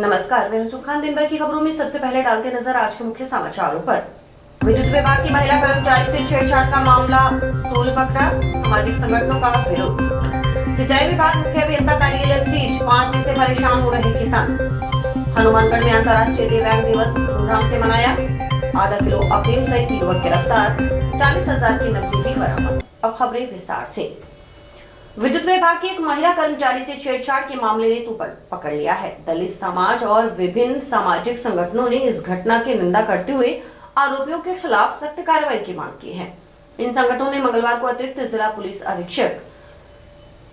नमस्कार, मैं हंसू खान। दिन भर की खबरों में सबसे पहले डालते नजर आज के मुख्य समाचारों पर। विद्युत विभाग की महिला कर्मचारी से छेड़छाड़ का मामला तूल पकड़ा, सामाजिक संगठनों का विरोध। सिंचाई विभाग मुख्य अभियंता कार्यालय सीज, 5 दिन से परेशान हो रहे किसान। हनुमानगढ़ में अंतर्राष्ट्रीय दिव्यांग दिवस धूमधाम से मनाया। आधा किलो अफीम सहित युवक गिरफ्तार, 40,000 की नकदी भी बरामद। अब खबरें विस्तार से। विद्युत विभाग की एक महिला कर्मचारी से छेड़छाड़ के मामले ने तूल पकड़ लिया है। दलित समाज और विभिन्न सामाजिक संगठनों ने इस घटना की निंदा करते हुए आरोपियों के खिलाफ सख्त कार्रवाई की मांग की है। इन संगठनों ने मंगलवार को अतिरिक्त जिला पुलिस अधीक्षक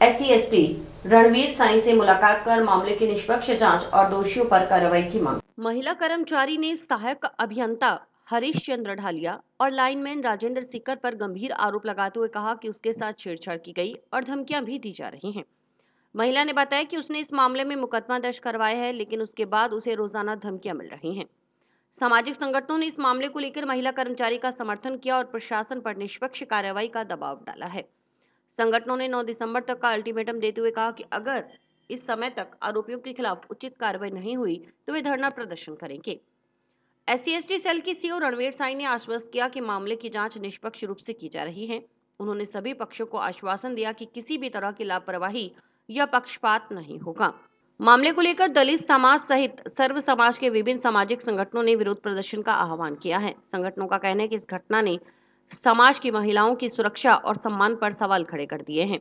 SC/ST रणवीर साई से मुलाकात कर मामले की निष्पक्ष जांच और दोषियों पर कार्रवाई की मांग। महिला कर्मचारी ने सहायक अभियंता हरीश चंद्र ढालिया और लाइनमैन राजेंद्र सीकर पर गंभीर आरोप लगाते हुए कहा कि उसके साथ छेड़छाड़ की गई और धमकियां भी दी जा रही हैं। महिला ने बताया कि उसने इस मामले में मुकदमा दर्ज करवाया है, लेकिन उसके बाद उसे रोजाना धमकियां मिल रही हैं। सामाजिक संगठनों ने इस मामले को लेकर महिला कर्मचारी का समर्थन किया और प्रशासन पर निष्पक्ष कार्रवाई का दबाव डाला है। संगठनों ने 9 दिसंबर तक का अल्टीमेटम देते हुए कहा कि अगर इस समय तक आरोपियों के खिलाफ उचित कार्रवाई नहीं हुई तो वे धरना प्रदर्शन करेंगे। SC/ST सेल की CO रणवीर साई ने आश्वस्त किया कि मामले की जांच निष्पक्ष रूप से की जा रही है। उन्होंने सभी पक्षों को आश्वासन दिया कि किसी भी तरह की लापरवाही या पक्षपात नहीं होगा। मामले को लेकर दलित समाज सहित सर्व समाज के विभिन्न सामाजिक संगठनों ने विरोध प्रदर्शन का आह्वान किया है। संगठनों का कहना है कि इस घटना ने समाज की महिलाओं की सुरक्षा और सम्मान पर सवाल खड़े कर दिए हैं।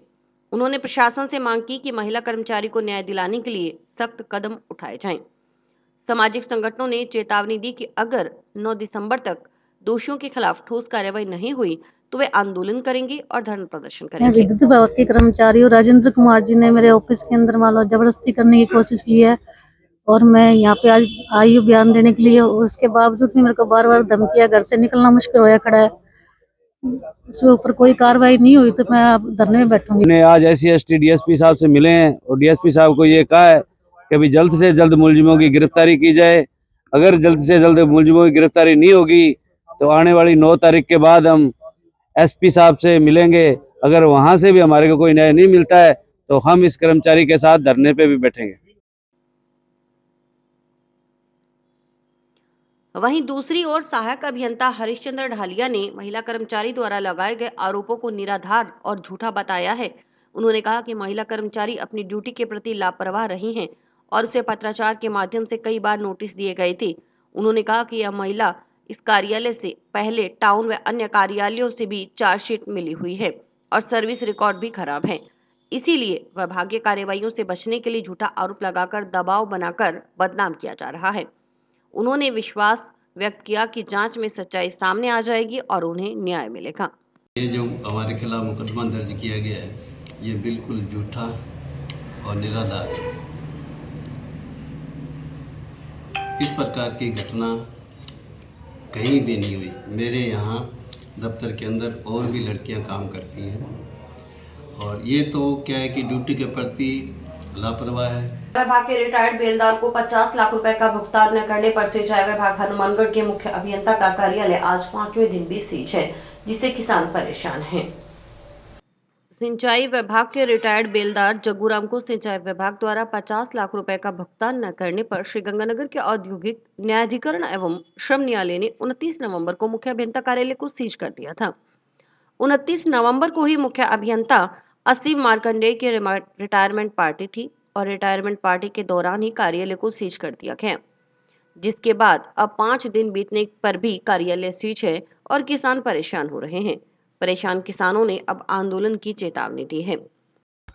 उन्होंने प्रशासन से मांग की कि महिला कर्मचारी को न्याय दिलाने के लिए सख्त कदम उठाए जाएं। सामाजिक संगठनों ने चेतावनी दी कि अगर 9 दिसंबर तक दोषियों के खिलाफ ठोस कार्रवाई नहीं हुई तो वे आंदोलन करेंगे और धरना प्रदर्शन करेंगे। विद्युत विभाग के कर्मचारी और राजेंद्र कुमार जी ने मेरे ऑफिस के अंदर मान लो जबरदस्ती करने की कोशिश की है और मैं यहाँ पे आज आई हूँ बयान देने के लिए। उसके बावजूद भी मेरे को बार बार धमकियां, घर से निकलना मुश्किल होया खड़ा है। इसके ऊपर कोई कार्रवाई नहीं हुई तो मैं अब धरने में बैठूंगी। आज SC/ST DSP साहब से मिले हैं और DSP साहब को ये कहा है कि भी जल्द से जल्द मुलजिमों की गिरफ्तारी की जाए। अगर जल्द से जल्द मुलजिमों की गिरफ्तारी नहीं होगी तो आने वाली 9 तारीख के बाद हम SP साहब से मिलेंगे। अगर वहां से भी हमारे को कोई न्याय नहीं मिलता है तो हम इस कर्मचारी के साथ धरने पे भी बैठेंगे। वहीं दूसरी ओर सहायक अभियंता हरिश्चंद्र ढालिया ने महिला कर्मचारी द्वारा लगाए गए आरोपों को निराधार और झूठा बताया है। उन्होंने कहा कि महिला कर्मचारी अपनी ड्यूटी के प्रति लापरवाह रही हैं और उसे पत्राचार के माध्यम से कई बार नोटिस दिए गए थे। उन्होंने कहा कि यह महिला इस कार्यालय से पहले टाउन व अन्य कार्यालयों से भी चार्जशीट मिली हुई है और सर्विस रिकॉर्ड भी खराब है। इसीलिए विभागीय कार्रवाइयों से बचने के लिए झूठा आरोप लगाकर दबाव बनाकर बदनाम किया जा रहा है। उन्होंने विश्वास व्यक्त किया कि जांच में सच्चाई सामने आ जाएगी और उन्हें न्याय मिलेगा। ये जो हमारे खिलाफ मुकदमा दर्ज किया गया है ये बिल्कुल झूठा और निराधार है। इस प्रकार की घटना कहीं भी नहीं हुई। मेरे यहाँ दफ्तर के अंदर और भी लड़कियां काम करती हैं और ये तो क्या है कि ड्यूटी के प्रति लापरवाह है। विभाग के रिटायर्ड बेलदार को 50 लाख रुपए का भुगतान न करने पर सिंचाई विभाग हनुमानगढ़ के मुख्य अभियंता का कार्यालय आज 5वें दिन भी सीज है, जिससे किसान परेशान हैं। सिंचाई विभाग के रिटायर्ड बेलदार जग्गूराम को सिंचाई विभाग द्वारा 50 लाख रुपए का भुगतान न करने पर श्रीगंगानगर के औद्योगिक न्यायाधिकरण एवं श्रम न्यायालय ने 29 नवंबर को मुख्य अभियंता कार्यालय को सीज कर दिया था। 29 नवंबर को ही मुख्य अभियंता असीम मार्कंडेय की रिटायरमेंट पार्टी थी और रिटायरमेंट पार्टी के दौरान ही कार्यालय को सीज कर दिया गया, जिसके बाद अब 5 दिन बीतने पर भी कार्यालय सीज है और किसान परेशान हो रहे हैं। परेशान किसानों ने अब आंदोलन की चेतावनी दी है।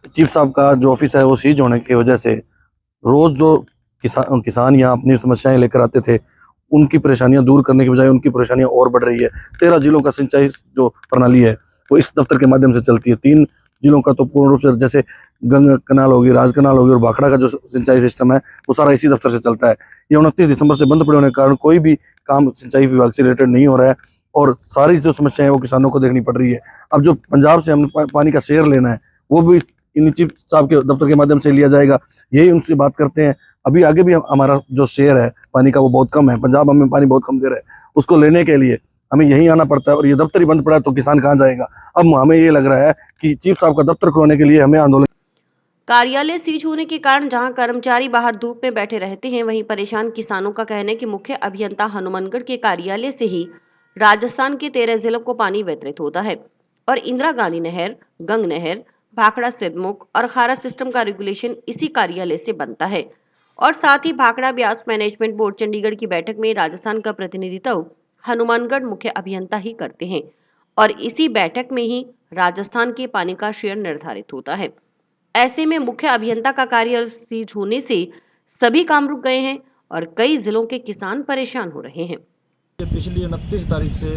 चीफ साहब का जो ऑफिस है वो सीज होने की वजह से रोज जो किसान यहाँ अपनी समस्याएं लेकर आते थे उनकी परेशानियां दूर करने की बजाय उनकी परेशानियां और बढ़ रही है। 13 जिलों का सिंचाई जो प्रणाली है वो इस दफ्तर के माध्यम से चलती है। 3 जिलों का तो पूर्ण रूप से जैसे गंगा कनाल होगी, राज कनाल होगी और भाखड़ा का जो सिंचाई सिस्टम है वो सारा इसी दफ्तर से चलता है। ये 29 दिसंबर से बंद पड़े होने के कारण कोई भी काम सिंचाई विभाग से रिलेटेड नहीं हो रहा है और सारी जो समस्याएं वो किसानों को देखनी पड़ रही है। अब जो पंजाब से हमने पानी का शेयर लेना है वो भी इन चीफ साहब के दफ्तर के माध्यम से लिया जाएगा। यही उनसे बात करते हैं। अभी आगे भी हमारा जो शेयर है पानी का वो बहुत कम है, पंजाब हमें पानी बहुत कम दे रहा है, उसको लेने के लिए हमें यहीं आना पड़ता है और ये दफ्तर ही बंद पड़ा है तो किसान कहाँ जाएगा। अब हमें ये लग रहा है कि चीफ साहब का दफ्तर खोलने के लिए हमें आंदोलन। कार्यालय सीज होने के कारण जहां कर्मचारी बाहर धूप में बैठे रहते हैं, वहीं परेशान किसानों का कहना है कि मुख्य अभियंता हनुमानगढ़ के कार्यालय से ही राजस्थान के 13 जिलों को पानी वितरित होता है और इंदिरा गांधी नहर, गंग नहर, भाखड़ा सिद्धमुख और खारा सिस्टम का रेगुलेशन इसी कार्यालय से बनता है। और साथ ही भाखड़ा ब्यास मैनेजमेंट बोर्ड चंडीगढ़ की बैठक में राजस्थान का प्रतिनिधित्व हनुमानगढ़ मुख्य अभियंता ही करते हैं और इसी बैठक में ही राजस्थान के पानी का शेयर निर्धारित होता है। ऐसे में मुख्य अभियंता का कार्य सीज होने से सभी काम रुक गए हैं और कई जिलों के किसान परेशान हो रहे हैं। पिछली 29 तारीख से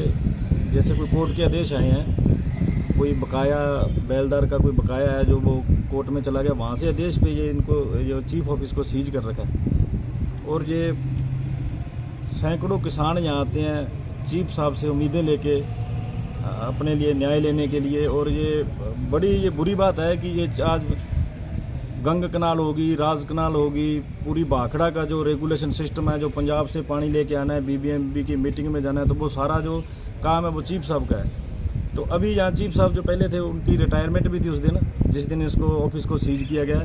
जैसे कोई कोर्ट के आदेश आए हैं, कोई बकाया बेलदार का कोई बकाया है जो वो कोर्ट में चला गया, वहाँ से आदेश पे ये इनको ये चीफ ऑफिस को सीज कर रखा है। और ये सैकड़ों किसान यहाँ आते हैं चीफ साहब से उम्मीदें लेके अपने लिए न्याय लेने के लिए। और ये बड़ी बुरी बात है कि ये आज गंग कनाल होगी, राज कनाल होगी, पूरी भाखड़ा का जो रेगुलेशन सिस्टम है, जो पंजाब से पानी लेके आना है, बीबीएमबी की मीटिंग में जाना है, तो वो सारा जो काम है वो चीफ साहब का है। तो अभी यहाँ चीफ साहब जो पहले थे उनकी रिटायरमेंट भी थी उस दिन, जिस दिन इसको ऑफिस को सीज किया गया।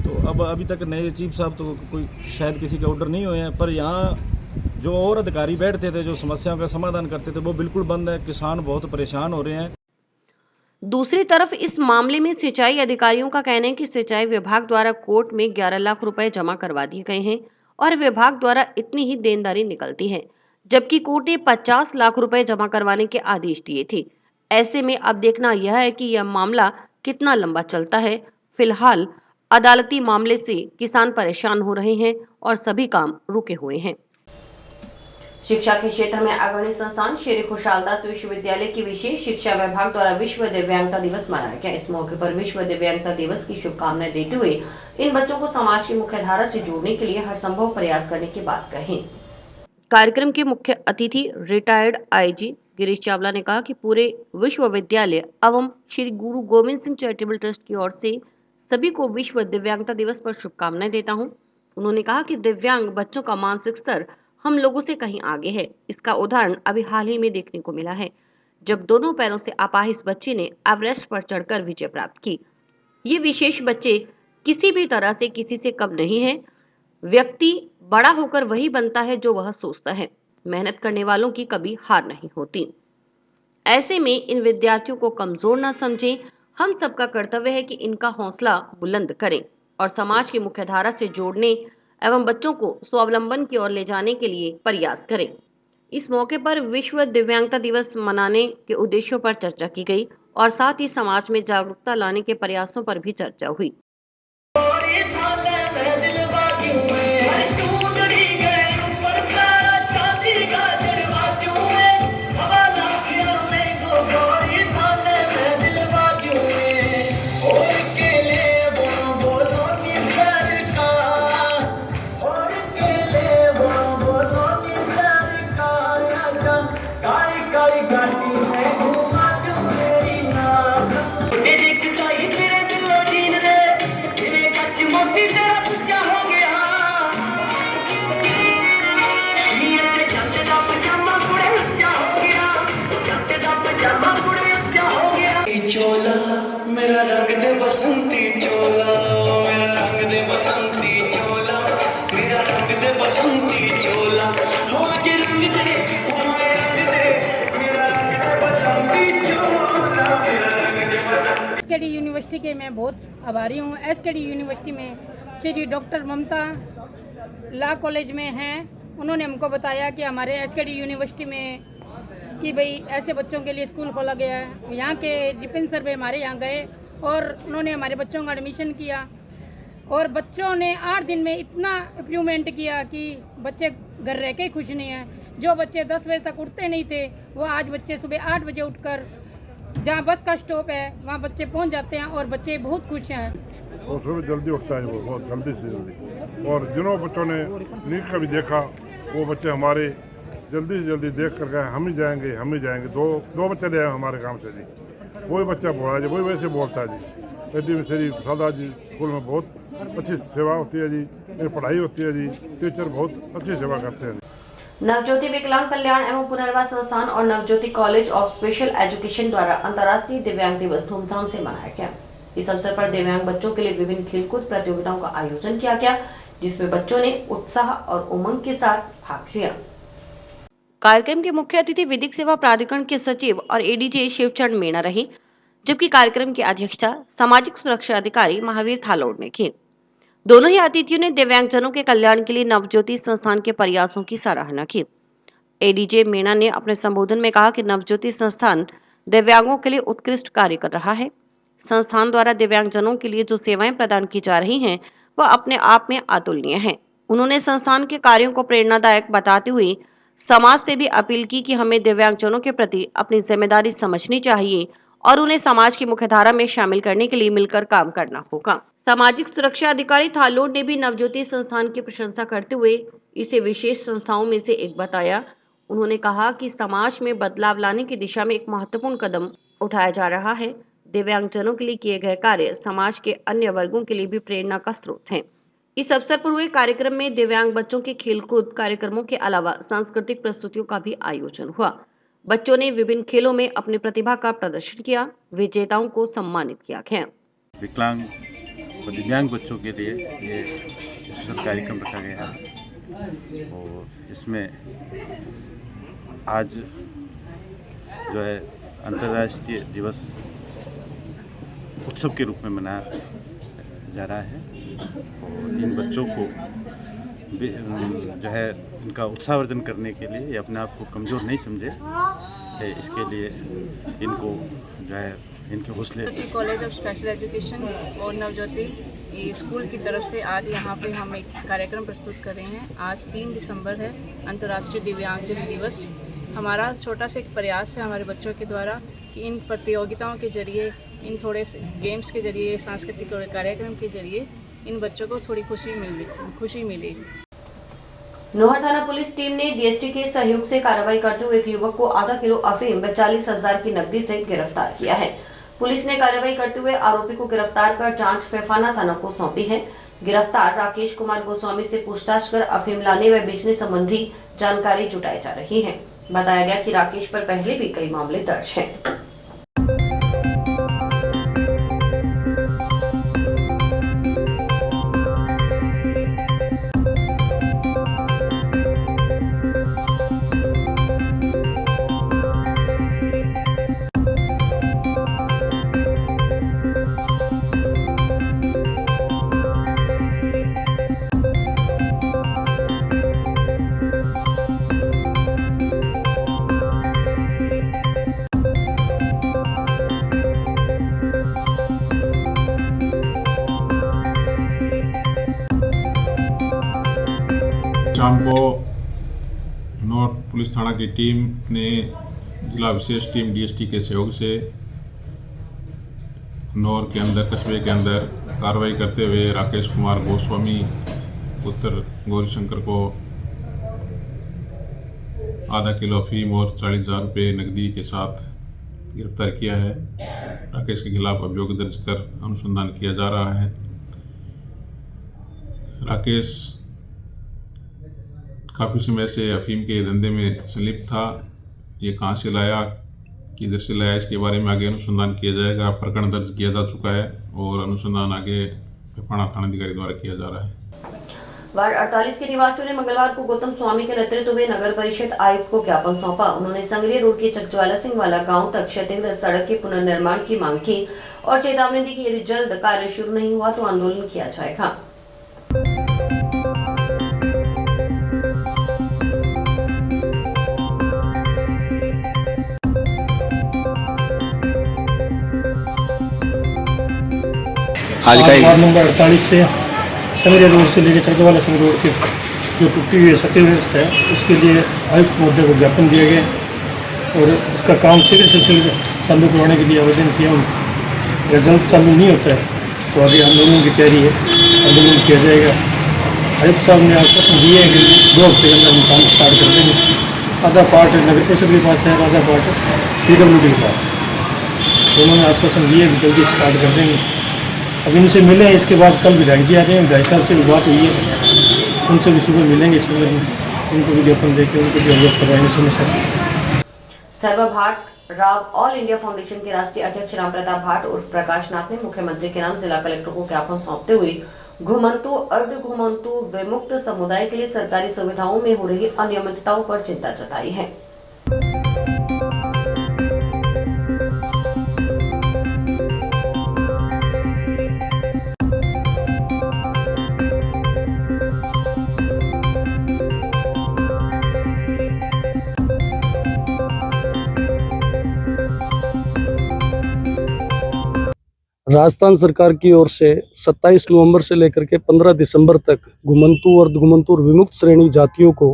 तो अब अभी तक नए चीफ साहब तो कोई शायद किसी के ऑर्डर नहीं हुए हैं, पर यहाँ जो और अधिकारी बैठते थे जो समस्याओं का समाधान करते थे वो बिल्कुल बंद है। किसान बहुत परेशान हो रहे हैं। दूसरी तरफ इस मामले में सिंचाई अधिकारियों का कहना है कि सिंचाई विभाग द्वारा कोर्ट में 11 लाख रुपए जमा करवा दिए गए हैं और विभाग द्वारा इतनी ही देनदारी निकलती है, जबकि कोर्ट ने 50 लाख रुपए जमा करवाने के आदेश दिए थे। ऐसे में अब देखना यह है कि यह मामला कितना लंबा चलता है। फिलहाल अदालती मामले से किसान परेशान हो रहे हैं और सभी काम रुके हुए हैं। शिक्षा के क्षेत्र में अग्रणी संस्थान श्री खुशालदास विश्वविद्यालय की विशेष शिक्षा विभाग द्वारा विश्व दिव्यांगता दिवस मनाया गया। इस मौके पर विश्व दिव्यांगता दिवस की शुभकामनाएं देते हुए इन बच्चों को समाज की मुख्य धारा से जोड़ने के लिए हर संभव प्रयास करने की बात कही। कार्यक्रम के मुख्य अतिथि रिटायर्ड आईजी गिरीश चावला ने कहा कि पूरे विश्वविद्यालय एवं श्री गुरु गोविंद सिंह चैरिटेबल ट्रस्ट की ओर से सभी को विश्व दिव्यांगता दिवस पर शुभकामनाएं देता हूं। उन्होंने कहा कि दिव्यांग बच्चों का मानसिक स्तर हम लोगों से कहीं आगे है। इसका उदाहरण अभी हाल ही में देखने को मिला है, जब दोनों पैरों से अपाहिज बच्चे ने एवरेस्ट पर चढ़कर विजय प्राप्त की। ये विशेष बच्चे किसी भी तरह से किसी से कम नहीं है। व्यक्ति बड़ा होकर वही बनता है जो वह सोचता है। मेहनत करने वालों की कभी हार नहीं होती। ऐसे में इन विद्यार्थियों को कमजोर न समझें। हम सबका कर्तव्य है कि इनका हौसला बुलंद करें और समाज की मुख्य धारा से जोड़ने एवं बच्चों को स्वावलंबन की ओर ले जाने के लिए प्रयास करें। इस मौके पर विश्व दिव्यांगता दिवस मनाने के उद्देश्यों पर चर्चा की गई और साथ ही समाज में जागरूकता लाने के प्रयासों पर भी चर्चा हुई। चोला मेरा रंग दे बसंती चोला, मेरा रंग दे बसंती चोला, मेरा रंग दे बसंती चोला, हो आज रंग दे, हो रंग दे, मेरा रंग दे बसंती चोला, मेरा रंग दे बसंती। एसकेडी यूनिवर्सिटी के मैं बहुत आभारी हूँ। एसकेडी यूनिवर्सिटी में श्री डॉक्टर ममता लॉ कॉलेज में हैं। उन्होंने हमको बताया कि हमारे एसकेडी यूनिवर्सिटी में कि भाई ऐसे बच्चों के लिए स्कूल खोला गया है। यहाँ के डिफेंसर भी हमारे यहाँ गए और उन्होंने हमारे बच्चों का एडमिशन किया और बच्चों ने 8 दिन में इतना इम्प्रूवमेंट किया कि बच्चे घर रह के खुश नहीं हैं। जो बच्चे 10 बजे तक उठते नहीं थे वो आज बच्चे सुबह 8 बजे उठकर जहाँ बस का स्टॉप है वहाँ बच्चे पहुँच जाते हैं और बच्चे बहुत खुश हैं। और सुबह जल्दी उठता है वो, बहुत जल्दी से जल्दी। और जिन बच्चों ने नीट का भी देखा वो बच्चे हमारे जल्दी से जल्दी देख कर गए हम ही जाएंगे। दो बच्चे ले आए हमारे काम से जी। वही बच्चा बोला जी, वही वैसे बोलता है जी। एडी में श्री प्रसाद जी स्कूल में बहुत अच्छी सेवा होती है जी, पढ़ाई होती है जी, टीचर बहुत अच्छी सेवा करते हैं। नवज्योति विकलांग कल्याण एवं पुनर्वास संस्थान और Navjyoti college of special education द्वारा अंतर्राष्ट्रीय दिव्यांग दिवस धूमधाम से मनाया गया। इस अवसर पर दिव्यांग बच्चों के लिए विभिन्न खेलकूद प्रतियोगिताओं का आयोजन किया गया, जिसमें बच्चों ने उत्साह और उमंग के साथ भाग लिया। कार्यक्रम के मुख्य अतिथि विधिक सेवा प्राधिकरण के सचिव और एडीजे शिवचरण मीणा रही, जबकि कार्यक्रम की अध्यक्षता सामाजिक सुरक्षा अधिकारी महावीर थालोड़ ने की। दोनों ही अतिथियों ने दिव्यांगजनों के कल्याण के लिए नवज्योति संस्थान के प्रयासों की सराहना की। एडीजे मीणा ने अपने संबोधन में कहा कि नवज्योति संस्थान दिव्यांगों के लिए उत्कृष्ट कार्य कर रहा है। संस्थान द्वारा दिव्यांगजनों के लिए जो सेवाएं प्रदान की जा रही हैं, वह अपने आप में अतुलनीय है। उन्होंने संस्थान के कार्यों को प्रेरणादायक बताते हुए समाज से भी अपील की कि हमें दिव्यांगजनों के प्रति अपनी जिम्मेदारी समझनी चाहिए और उन्हें समाज की मुख्यधारा में शामिल करने के लिए मिलकर काम करना होगा। सामाजिक सुरक्षा अधिकारी थालोड़ ने भी नवज्योति संस्थान की प्रशंसा करते हुए इसे विशेष संस्थाओं में से एक बताया। उन्होंने कहा कि समाज में बदलाव लाने की दिशा में एक महत्वपूर्ण कदम उठाया जा रहा है। दिव्यांगजनों के लिए किए गए कार्य समाज के अन्य वर्गों के लिए भी प्रेरणा का स्रोत हैं। इस अवसर पर हुए कार्यक्रम में दिव्यांग बच्चों के खेलकूद कार्यक्रमों के अलावा सांस्कृतिक प्रस्तुतियों का भी आयोजन हुआ। बच्चों ने विभिन्न खेलों में अपनी प्रतिभा का प्रदर्शन किया। विजेताओं को सम्मानित किया गया। विकलांग और दिव्यांग बच्चों के लिए ये स्पेशल कार्यक्रम रखा गया है और इसमें आज जो है अंतर्राष्ट्रीय दिवस उत्सव के रूप में मनाया जा रहा है और इन बच्चों को जो है इनका उत्साहवर्धन करने के लिए ये अपने आप को कमज़ोर नहीं समझे, इसके लिए इनको जो है इनके हौसले। कॉलेज ऑफ स्पेशल एजुकेशन और नवज्योति स्कूल की तरफ से आज यहाँ पे हम एक कार्यक्रम प्रस्तुत कर रहे हैं। आज 3 दिसंबर है, अंतर्राष्ट्रीय दिव्यांगजन दिवस। हमारा छोटा सा एक प्रयास है हमारे बच्चों के द्वारा कि इन प्रतियोगिताओं के जरिए, इन थोड़े से गेम्स के जरिए, सांस्कृतिक कार्यक्रम के जरिए इन बच्चों को थोड़ी खुशी मिलेगी। नोहर थाना पुलिस टीम ने डीएसटी के सहयोग से कार्रवाई करते हुए एक युवक को आधा किलो अफीम व 40,000 की नकदी से गिरफ्तार किया है। पुलिस ने कार्रवाई करते हुए आरोपी को गिरफ्तार कर जांच फैफाना थाना को सौंपी है। गिरफ्तार राकेश कुमार गोस्वामी से पूछताछ कर अफीम लाने व बेचने संबंधी जानकारी जुटाई जा रही है। बताया गया कि राकेश पर पहले भी कई मामले दर्ज हैं। शाम को नौर पुलिस थाना की टीम ने जिला विशेष टीम डीएसटी के सहयोग से नौर के अंदर, कस्बे के अंदर कार्रवाई करते हुए राकेश कुमार गोस्वामी पुत्र गौरीशंकर को आधा किलो अफीम और 40,000 रुपये नकदी के साथ गिरफ्तार किया है। राकेश के खिलाफ अभियोग दर्ज कर अनुसंधान किया जा रहा है। राकेश काफ़ी समय से अफीम के धंधे में संलिप्त था। ये कहाँ से लाया, किधर से लाया, इसके बारे में आगे अनुसंधान किया जाएगा। प्रकरण दर्ज किया जा चुका है और अनुसंधान आगे फैफाना थानाधिकारी द्वारा किया जा रहा है। वार्ड 48 के निवासियों ने मंगलवार को गौतम स्वामी के नेतृत्व में नगर परिषद आयुक्त को ज्ञापन सौंपा। उन्होंने संगरिया रोड के चकज्वाला सिंह वाला गांव तक क्षतिग्रस्त सड़क के पुनर्निर्माण की मांग की और चेतावनी दी कि यदि जल्द कार्य शुरू नहीं हुआ तो आंदोलन किया जाएगा। आज का वार्ड नंबर 48 से संगरिया रोड से लेकर चकज्वाला सिंह रोड की जो टूटी हुई क्षतिग्रस्त है, उसके लिए आयुक्त महोदय को ज्ञापन दिया गया और उसका काम शीघ्र से शीघ्र चालू करवाने के लिए आवेदन किया। अगर जल्द चालू नहीं होता है तो आगे आंदोलन की तैयारी है, आंदोलन किया जाएगा। आयुक्त साहब ने आश्वासन दिए है कि 2 हफ्ते के अंदर हम काम स्टार्ट कर देंगे। आधा पार्ट नगर परिषद के पास है और आधा पार्ट PWD के पास। उन्होंने आश्वासन दिए कि जल्दी स्टार्ट कर देंगे। अब इनसे मिले, इसके बाद कल विधायक जी आ रहे हैं, विधायक साहब से भी बात हुई है, उनसे भी सुबह मिलेंगे। इस संदर्भ में उनको भी ज्ञापन देकर उनको भी अवगत करवाएंगे समस्या से। सर्वभाट राव ऑल इंडिया फाउंडेशन के राष्ट्रीय अध्यक्ष राम प्रताप भाट उर्फ प्रकाश नाथ ने मुख्यमंत्री के नाम जिला कलेक्टर को ज्ञापन सौंपते हुए घुमंतु अर्ध घुमंतु विमुक्त समुदाय के लिए सरकारी सुविधाओं में हो रही अनियमितताओं पर चिंता जताई है। राजस्थान सरकार की ओर से 27 नवंबर से लेकर के 15 दिसंबर तक घुमंतु और अर्धघुमंतु और विमुक्त श्रेणी जातियों को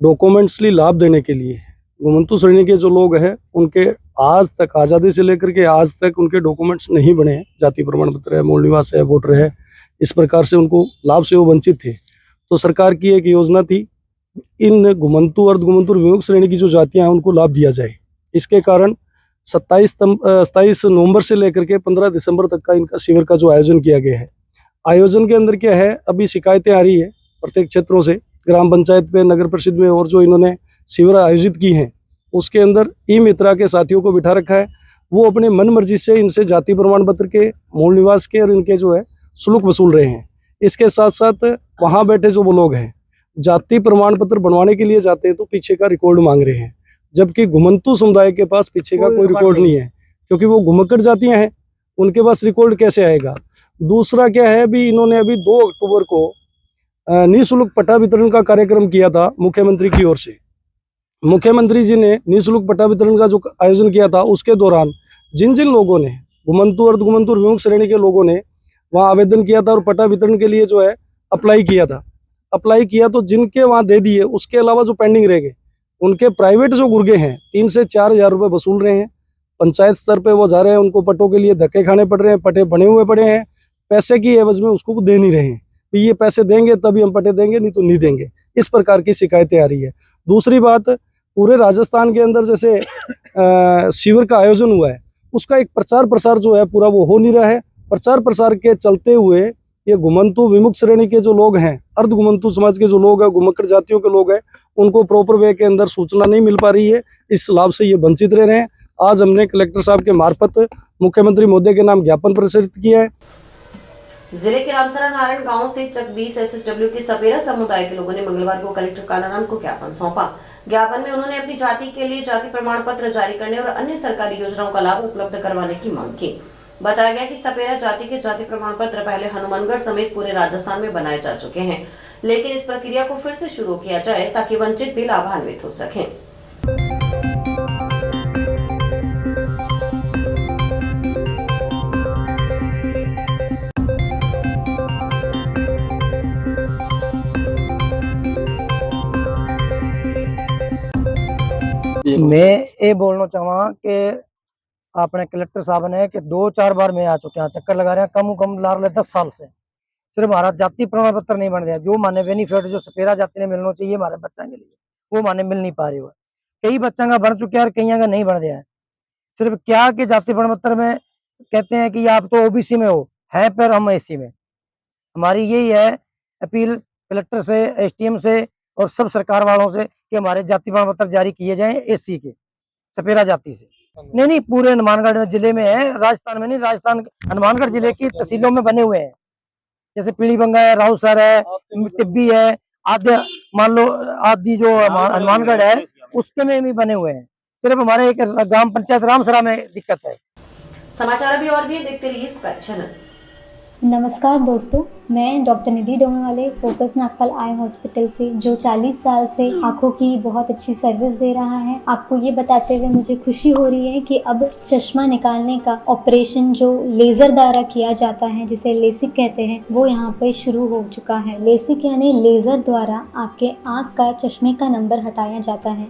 डॉक्यूमेंट्सली लाभ देने के लिए घुमंतु श्रेणी के जो लोग हैं उनके आज तक आज़ादी से लेकर के आज तक उनके डॉक्यूमेंट्स नहीं बने हैं, जाति प्रमाण पत्र है, मूल निवास है, वोटर है, इस प्रकार से उनको लाभ से वो वंचित थे। तो सरकार की एक योजना थी इन घुमंतु अर्धघुमंतु और विमुक्त श्रेणी की जो जातियाँ हैं उनको लाभ दिया जाए। इसके कारण 27 नवंबर से लेकर के 15 दिसंबर तक का इनका शिविर का जो आयोजन किया गया है। आयोजन के अंदर क्या है, अभी शिकायतें आ रही है प्रत्येक क्षेत्रों से, ग्राम पंचायत पे, नगर परिषद में, और जो इन्होंने शिविर आयोजित की हैं उसके अंदर ई मित्रा के साथियों को बिठा रखा है। वो अपने मन मर्जी से इनसे जाति प्रमाण पत्र के, मूल निवास के और इनके जो है शुल्क वसूल रहे हैं। इसके साथ साथ वहाँ बैठे जो वो लोग हैं जाति प्रमाण पत्र बनवाने के लिए जाते हैं तो पीछे का रिकॉर्ड मांग रहे हैं, जबकि घुमंतु समुदाय के पास पीछे का कोई रिकॉर्ड नहीं है क्योंकि वो घुमक्कड़ जातियां हैं, उनके पास रिकॉर्ड कैसे आएगा। दूसरा क्या है, भी इन्होंने अभी 2 अक्टूबर को निःशुल्क पट्टा वितरण का कार्यक्रम किया था मुख्यमंत्री की ओर से। मुख्यमंत्री जी ने निःशुल्क पट्टा वितरण का जो आयोजन किया था उसके दौरान जिन जिन लोगों ने घुमंतु अर्धघुमंतु और विमुक्त श्रेणी के लोगों ने वहाँ आवेदन किया था और पट्टा वितरण के लिए जो है अप्लाई किया तो जिनके वहाँ दे दिए, उसके अलावा जो पेंडिंग रह गए उनके प्राइवेट जो गुर्गे हैं 3 से 4 हज़ार रुपये वसूल रहे हैं। पंचायत स्तर पे वो जा रहे हैं, उनको पट्टों के लिए धक्के खाने पड़ रहे हैं, पट्टे बने हुए पड़े हैं, पैसे की एवज में उसको दे नहीं रहे हैं। ये पैसे देंगे तभी हम पट्टे देंगे, नहीं तो नहीं देंगे। इस प्रकार की शिकायतें आ रही है। दूसरी बात, पूरे राजस्थान के अंदर जैसे शिविर का आयोजन हुआ है उसका एक प्रचार प्रसार जो है पूरा वो हो नहीं रहा है। प्रचार प्रसार के चलते हुए ये घुमंतु विमुक्त श्रेणी के जो लोग हैं, अर्ध घुमंतु समाज के जो लोग हैं, घुमक्कड़ जातियों के लोग हैं, उनको प्रॉपर वे के अंदर सूचना नहीं मिल पा रही है। इस लाभ से ये वंचित रह रहे हैं। आज हमने कलेक्टर साहब के मार्फत मुख्यमंत्री महोदय के नाम ज्ञापन प्रेषित किया है। जिले के रामसरा नारायण गांव से चक 20 SSW के सपेरा समुदाय के लोगों ने मंगलवार को कलेक्टर कालाराम को ज्ञापन सौंपा। ज्ञापन में उन्होंने अपनी जाति के लिए जाति प्रमाण पत्र जारी करने और अन्य सरकारी योजनाओं का लाभ उपलब्ध करवाने की मांग की। बताया गया कि सपेरा जाति के जाति प्रमाण पत्र पहले हनुमानगढ़ समेत पूरे राजस्थान में बनाए जा चुके हैं, लेकिन इस प्रक्रिया को फिर से शुरू किया जाए ताकि वंचित भी लाभान्वित हो सकें। मैं ये बोलना चाहूँगा कि अपने कलेक्टर साहब ने कि 2-4 बार मैं आ चुके हैं, चक्कर लगा रहे हैं, कम ला रहे 10 साल से सिर्फ हमारा जाति प्रमाण पत्र नहीं बन रहा। जो माने बेनिफिट जो सपेरा जाति ने मिलना चाहिए हमारे बच्चों के लिए वो माने मिल नहीं पा रही हो। कई बच्चों का बन चुके हैं और कई का नहीं बन रहा है। सिर्फ क्या कि जाति प्रमाण पत्र में कहते हैं कि आप तो OBC में हो, है पर हम SC में। हमारी यही है अपील कलेक्टर से, STM से और सब सरकार वालों से कि हमारे जाति प्रमाण पत्र जारी किए जाएं SC के, सपेरा जाति से। नहीं, पूरे हनुमानगढ़ जिले में है, राजस्थान में नहीं। राजस्थान हनुमानगढ़ जिले की तहसीलों में बने हुए हैं, जैसे पीलीबंगा है, राउसर है, टिब्बी है, आदि मान लो आदि जो हनुमानगढ़ है उसके में भी बने हुए हैं। सिर्फ हमारे एक ग्राम पंचायत रामसरा में दिक्कत है। समाचार अभी और भी देखते रहिए स्काई चैनल। नमस्कार दोस्तों, मैं डॉक्टर निधि डोंगरवाले फोकस नागपाल आई हॉस्पिटल से, जो 40 साल से आँखों की बहुत अच्छी सर्विस दे रहा है। आपको ये बताते हुए मुझे खुशी हो रही है कि अब चश्मा निकालने का ऑपरेशन जो लेज़र द्वारा किया जाता है, जिसे लेसिक कहते हैं, वो यहाँ पर शुरू हो चुका है। लेसिक यानी लेज़र द्वारा आपके आँख का चश्मे का नंबर हटाया जाता है।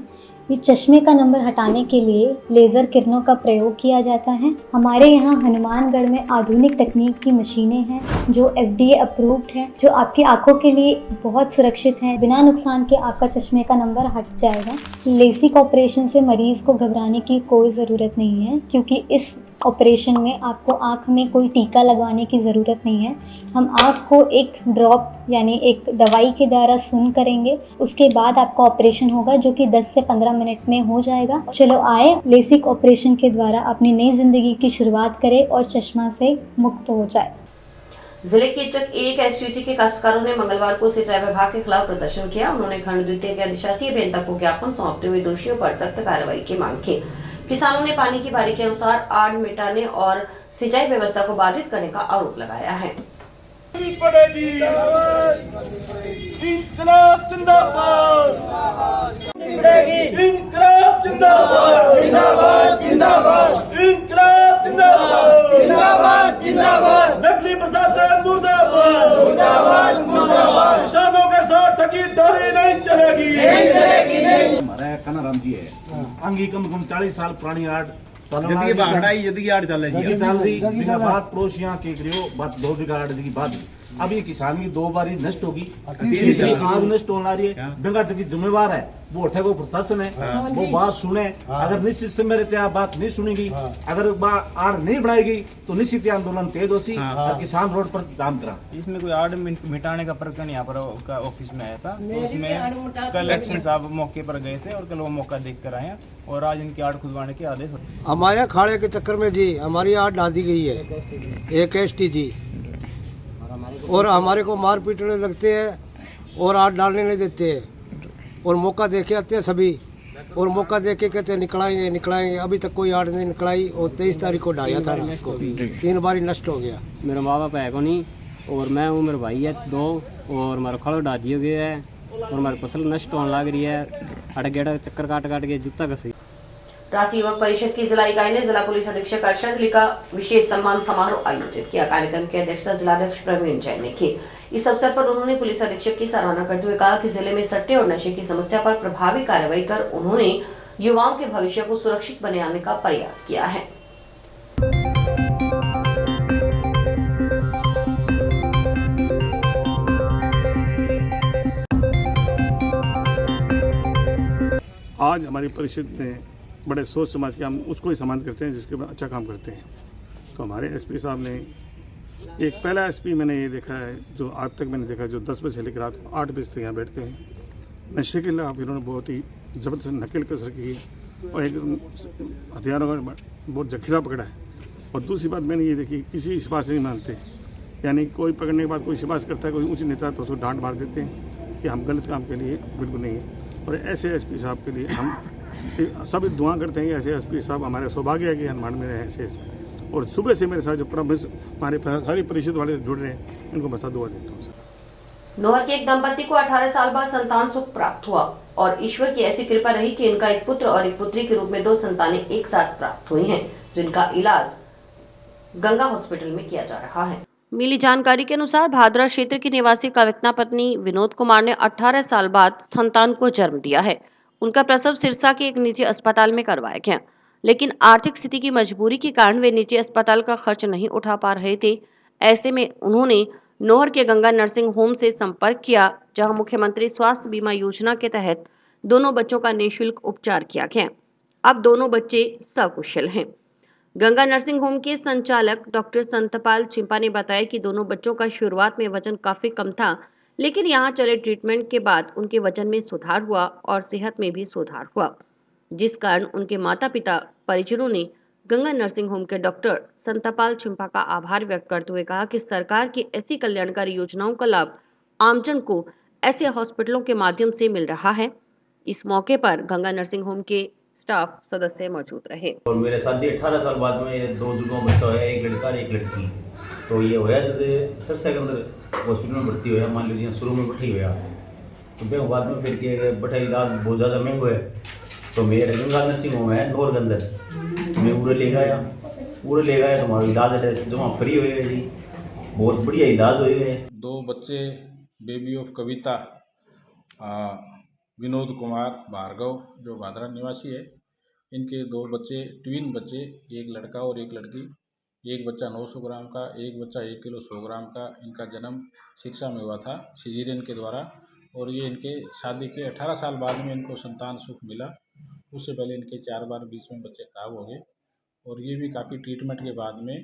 ये चश्मे का नंबर हटाने के लिए लेज़र किरणों का प्रयोग किया जाता है। हमारे यहाँ हनुमानगढ़ में आधुनिक तकनीक की मशीनें हैं जो FDA अप्रूव्ड है, जो आपकी आंखों के लिए बहुत सुरक्षित है। बिना नुकसान के आपका चश्मे का नंबर हट जाएगा। लेसिक ऑपरेशन से मरीज़ को घबराने की कोई ज़रूरत नहीं है, क्योंकि इस ऑपरेशन में आपको आँख में कोई टीका लगवाने की ज़रूरत नहीं है। हम आँख को एक ड्रॉप यानी एक दवाई के द्वारा सून करेंगे, उसके बाद आपका ऑपरेशन होगा जो कि 10 से 15 मिनट में हो जाएगा। चलो आए लेसिक ऑपरेशन के द्वारा अपनी नई ज़िंदगी की शुरुआत करें और चश्मा से मुक्त हो जाए। जिले के चक एक एसटीजी के काश्तकारों ने मंगलवार को सिंचाई विभाग के खिलाफ प्रदर्शन किया। उन्होंने खंड द्वितीय के अधिशासी अभियंता को ज्ञापन सौंपते हुए दोषियों पर सख्त कार्रवाई की मांग की। किसानों ने पानी की बारी के अनुसार आड़ मिटाने और सिंचाई व्यवस्था को बाधित करने का आरोप लगाया है। नकली प्रशासन मुर्दाबाद, किसानों के साथ ठगी टोरी नहीं चलेगी। हमारा कानाराम जी है, अंगी कम 40 साल पुरानी आड़ बिना बात पड़ोसियां के करियो बात 2 बीघा आड़ की बात। अब ये किसान की 2 बारी नष्ट होगी, तीसरी आज नष्ट होने रही है। डंगा की जिम्मेवार है वो उठे को प्रशासन है, वो बात सुने। अगर निश्चित समय रहते आप बात नहीं सुनेगी, अगर आड़ नहीं बढ़ाएगी तो निश्चित आंदोलन तेज होगी और किसान रोड पर जाम करा। इसमें कोई आड़ मिटाने का प्रकरण यहाँ पर ऑफिस में आया था, तो उसमें कल एक्शन साहब मौके पर गए थे और कल वो मौका देख कर आए हैं और आज इनकी आड़ खुदवाने के आदेश। हमारे खाड़े के चक्कर में जी हमारी आड़ डाल दी गई है एक एसटीजी, और हमारे को मार पीटने लगते हैं और आड़ डालने नहीं देते हैं और मौका देके आते हैं सभी, और मौका देके कहते हैं निकलाएंगे। अभी तक कोई आड़ नहीं निकलाई और 23 तारीख को डाया था, 3 बारी नष्ट हो गया। मेरा माँ बाप है को नहीं और मैं हूँ, मेरे भाई है 2 और हमारा खड़ो डा दिया गया है और हमारी फसल नष्ट होने लग रही है। अड़ गेड़ा चक्कर काट के जूता घसी। राष्ट्रीय युवक परिषद की जिला इकाई ने जिला पुलिस अधीक्षक अर्शद अली का विशेष सम्मान समारोह आयोजित किया। कार्यक्रम की अध्यक्षता जिलाध्यक्ष प्रवीण जैन ने की। इस अवसर पर उन्होंने पुलिस अधीक्षक की सराहना करते हुए कहा कि जिले में सट्टे और नशे की समस्या पर प्रभावी कार्रवाई कर उन्होंने युवाओं के भविष्य को सुरक्षित बनाने का प्रयास किया है। आज हमारी परिषद ने बड़े सोच समाज के हम उसको ही सम्मान करते हैं जिसके बाद अच्छा काम करते हैं। तो हमारे एसपी साहब ने एक पहला एसपी मैंने ये देखा है जो आज तक मैंने देखा, जो 10 बजे से लेकर रात 8 बजे तक यहाँ बैठते हैं। नशे के खिलाफ इन्होंने बहुत ही ज़बरदस्त नकेल कसर की और एक हथियारों का बहुत जखीरा पकड़ा है। और दूसरी बात मैंने ये देखी, किसी सिफारिश नहीं मानते, यानी कोई पकड़ने के बाद कोई सिफारिश करता है कोई ऊँच नेता तो उसको डांट मार देते हैं कि हम गलत काम के लिए बिल्कुल नहीं है। और ऐसे एसपी साहब के लिए हम सभी दुआ करते हैं कि ऐसे एसपी साहब हमारे सौभाग्य है कि हनुमान में रहे ऐसे एसपी। और सुबह से मेरे साथ जो हमारे सारी परिषद वाले जुड़ रहे हैं इनको मैं दुआ देता हूँ। नौहर के एक दंपति को 18 साल बाद संतान सुख प्राप्त हुआ और ईश्वर की ऐसी कृपा रही कि इनका एक पुत्र और एक पुत्री के रूप में 2 संतानें एक साथ प्राप्त हुई हैं, जिनका इलाज गंगा हॉस्पिटल में किया जा रहा है। मिली जानकारी के अनुसार भादरा क्षेत्र की निवासी कवितना पत्नी विनोद कुमार ने 18 साल बाद संतान को जन्म दिया है। उनका प्रसव सिरसा के एक निजी अस्पताल में करवाया गया, लेकिन आर्थिक स्थिति की मजबूरी के कारण वे निजी अस्पताल का खर्च नहीं उठा पा रहे थे। ऐसे में उन्होंने नौहर के गंगा नर्सिंग होम से संपर्क किया, जहां मुख्यमंत्री स्वास्थ्य बीमा योजना के तहत दोनों बच्चों का निःशुल्क उपचार किया गया। अब दोनों बच्चे सकुशल हैं। गंगा नर्सिंग होम के संचालक डॉक्टर संतपाल चिंपा ने बताया कि दोनों बच्चों का शुरुआत में वजन काफी कम था, लेकिन यहाँ चले ट्रीटमेंट के बाद उनके वजन में सुधार हुआ और सेहत में भी सुधार हुआ, जिस कारण उनके माता पिता परिजनों ने गंगा नर्सिंग होम के डॉक्टर संतपाल चिंपा का आभार व्यक्त करते हुए कहा कि सरकार की ऐसी कल्याणकारी योजनाओं का लाभ आमजन को ऐसे हॉस्पिटलों के माध्यम से मिल रहा है। इस मौके पर गंगा नर्सिंग होम के स्टाफ सदस्य मौजूद रहे। और मेरे शादी 18 साल बाद में 2 जुड़वा बच्चा है, एक लड़का और एक लड़की। तो ये होया जब सिरसा के अंदर हॉस्पिटल में भर्ती होया, मान लीजिए शुरू में बैठी होया तो फिर बाद में फिर के बैठा इलाज बहुत ज़्यादा महंगा है। तो मेरे गंगा नर्सिंग होम है नौहर के अंदर, मैं पूरे ले गया तो हमारा इलाज जमा फ्री हुए जी, बहुत बढ़िया इलाज हुए है। 2 बच्चे बेबी ऑफ कविता विनोद कुमार भार्गव जो भादरा निवासी है, इनके 2 बच्चे ट्विन बच्चे, एक लड़का और एक लड़की। एक बच्चा 900 ग्राम का, एक बच्चा 1 किलो 100 ग्राम का। इनका जन्म सिरसा में हुआ था सिजेरियन के द्वारा, और ये इनके शादी के 18 साल बाद में इनको संतान सुख मिला। उससे पहले इनके 4 बार बीच में बच्चे खराब हो गए और ये भी काफ़ी ट्रीटमेंट के बाद में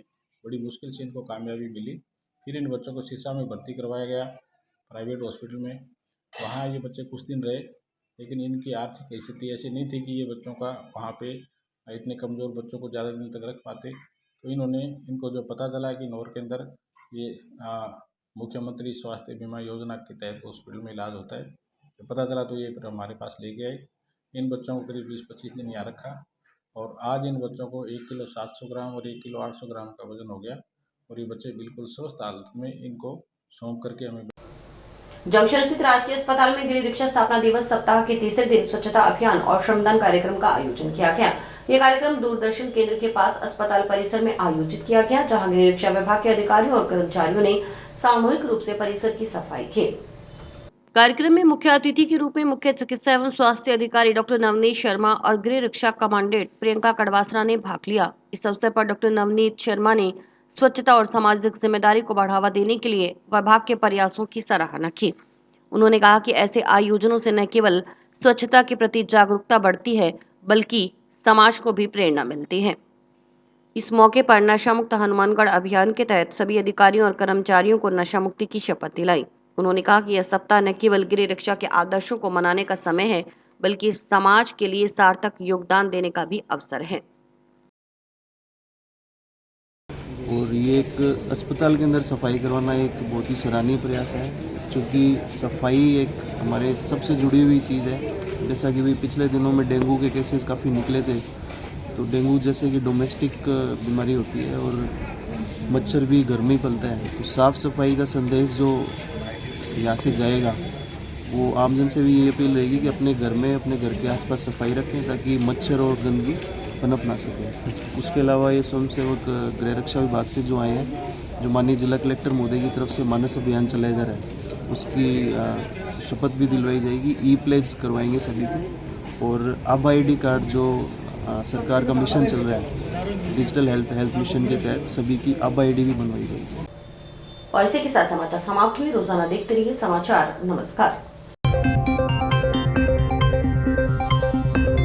बड़ी मुश्किल से इनको कामयाबी मिली। फिर इन बच्चों को सिरसा में भर्ती करवाया गया प्राइवेट हॉस्पिटल में। वहाँ ये बच्चे कुछ दिन रहे, लेकिन इनकी आर्थिक स्थिति ऐसी नहीं थी कि ये बच्चों का वहाँ पे इतने कमज़ोर बच्चों को ज़्यादा दिन तक रख पाते। तो इनको जो पता चला कि नौर के अंदर ये मुख्यमंत्री स्वास्थ्य बीमा योजना के तहत हॉस्पिटल में इलाज होता है, तो पता चला तो ये फिर हमारे पास लेके आए। इन बच्चों को करीब 20-25 दिन यहाँ रखा और आज इन बच्चों को 1 किलो 700 ग्राम और 1 किलो 800 ग्राम का वजन हो गया और ये बच्चे बिल्कुल स्वस्थ हालत में इनको सौंप करके हमें। जंक्शन स्थित राजकीय अस्पताल में गृह रिक्शा स्थापना दिवस सप्ताह के तीसरे दिन स्वच्छता अभियान और श्रमदान कार्यक्रम का आयोजन किया गया। ये कार्यक्रम दूरदर्शन केंद्र के पास अस्पताल परिसर में आयोजित किया गया, जहां गृह रिक्शा विभाग के अधिकारियों और कर्मचारियों ने सामूहिक रूप से परिसर की सफाई की। कार्यक्रम में मुख्य अतिथि के रूप में मुख्य चिकित्सा एवं स्वास्थ्य अधिकारी डॉक्टर नवनीत शर्मा और गृह रक्षा कमांडेंट प्रियंका कड़वासरा ने भाग लिया। इस अवसर पर डॉक्टर नवनीत शर्मा ने स्वच्छता और सामाजिक जिम्मेदारी को बढ़ावा देने के लिए विभाग के प्रयासों की सराहना की। उन्होंने कहा कि ऐसे आयोजनों से न केवल स्वच्छता के प्रति जागरूकता बढ़ती है, बल्कि समाज को भी प्रेरणा मिलती है। इस मौके पर नशा मुक्त हनुमानगढ़ अभियान के तहत सभी अधिकारियों और कर्मचारियों को नशा मुक्ति की शपथ दिलाई। उन्होंने कहा कि यह सप्ताह न केवल गृह रक्षा के आदर्शों को मनाने का समय है, बल्कि समाज के लिए सार्थक योगदान देने का भी अवसर है। और ये एक अस्पताल के अंदर सफाई करवाना एक बहुत ही सराहनीय प्रयास है, क्योंकि सफाई एक हमारे सबसे जुड़ी हुई चीज़ है। जैसा कि भी पिछले दिनों में डेंगू के केसेस काफ़ी निकले थे, तो डेंगू जैसे कि डोमेस्टिक बीमारी होती है और मच्छर भी घर में ही पलता है, तो साफ़ सफाई का संदेश जो यहाँ से जाएगा वो आमजन से भी ये अपील रहेगी कि अपने घर में, अपने घर के आसपास सफाई रखें, ताकि मच्छर और गंदगी पनप ना सके। उसके अलावा ये स्वयंसेवक गृह रक्षा विभाग से जो आए हैं, जो माननीय जिला कलेक्टर महोदय की तरफ से मानस अभियान चलाया जा रहा है, उसकी शपथ भी दिलवाई जाएगी। ई प्लेज करवाएंगे सभी को, और अब ID कार्ड जो सरकार का मिशन चल रहा है डिजिटल हेल्थ मिशन के तहत सभी की अब ID भी बनवाई जाएगी। और इसी के साथ समाचार समाप्त हुए। रोजाना देखते रहिए समाचार। नमस्कार।